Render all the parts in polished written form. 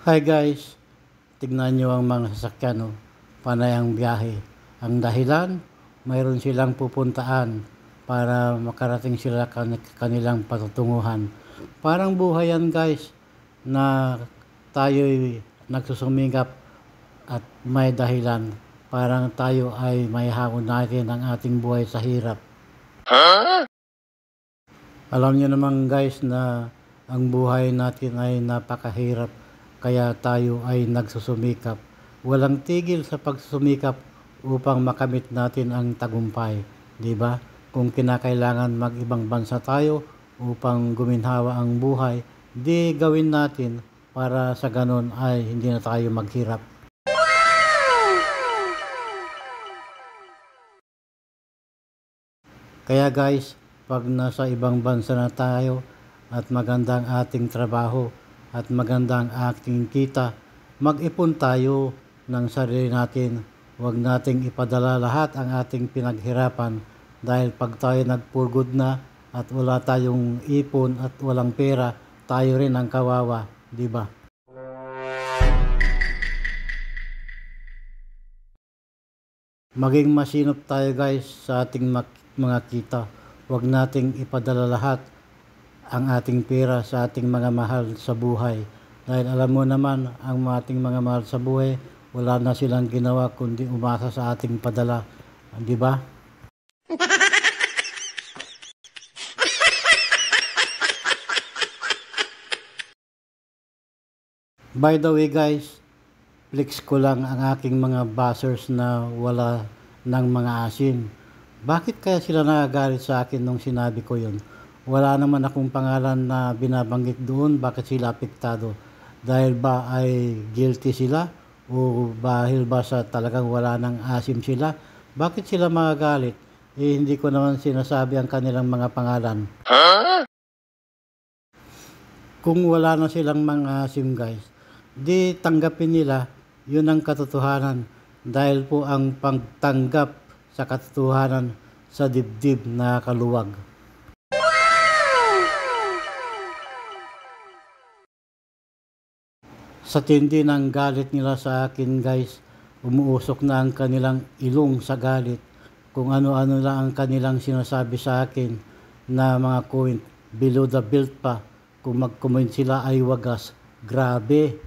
Hi guys, tignan nyo ang mga sasakyan, oh. Panay ang biyahe. Ang dahilan, mayroon silang pupuntaan para makarating sila kanilang patutunguhan. Parang buhay yan guys, na tayo'y nagsusumikap at may dahilan. Parang tayo ay may hamon natin ang ating buhay sa hirap. Alam niyo naman guys na ang buhay natin ay napakahirap. Kaya tayo ay nagsusumikap. Walang tigil sa pagsusumikap upang makamit natin ang tagumpay. Di ba? Kung kinakailangan mag-ibang bansa tayo upang guminhawa ang buhay, di gawin natin para sa ganon ay hindi na tayo maghirap. Kaya guys, pag nasa ibang bansa na tayo at magandang ating trabaho, at magandang ating kita, mag-ipon tayo ng sarili natin. Huwag nating ipadala lahat ang ating pinaghirapan dahil pag tayo nagpurgod na at wala tayong ipon at walang pera, tayo rin ang kawawa, di ba? Maging masinop tayo guys sa ating mga kita. Huwag nating ipadala lahat ang ating pera sa ating mga mahal sa buhay. Dahil alam mo naman, ang ating mga mahal sa buhay, wala na silang ginawa kundi umasa sa ating padala. Di ba? By the way guys, flex ko lang ang aking mga buzzers na wala ng mga asim. Bakit kaya sila nagagalit sa akin nung sinabi ko yun? Wala naman akong pangalan na binabanggit doon, bakit sila apektado? Dahil ba ay guilty sila? O dahil ba sa talagang wala ng asim sila? Bakit sila magagalit? Eh hindi ko naman sinasabi ang kanilang mga pangalan. Kung wala na silang mga asim guys, di tanggapin nila, yun ang katotohanan. Dahil po ang pagtanggap sa katotohanan sa dibdib na kaluwag. Sa tindi ng galit nila sa akin guys, umuusok na ang kanilang ilong sa galit. Kung ano-ano lang ang kanilang sinasabi sa akin na mga comment below the belt pa. Kung mag-comment sila ay wagas. Grabe.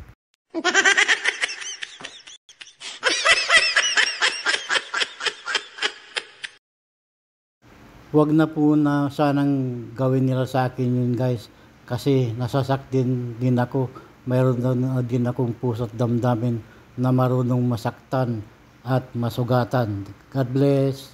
Huwag na po na sanang gawin nila sa akin yun guys. Kasi nasasak din ako. Mayroon din akong puso't damdamin na marunong masaktan at masugatan. God bless.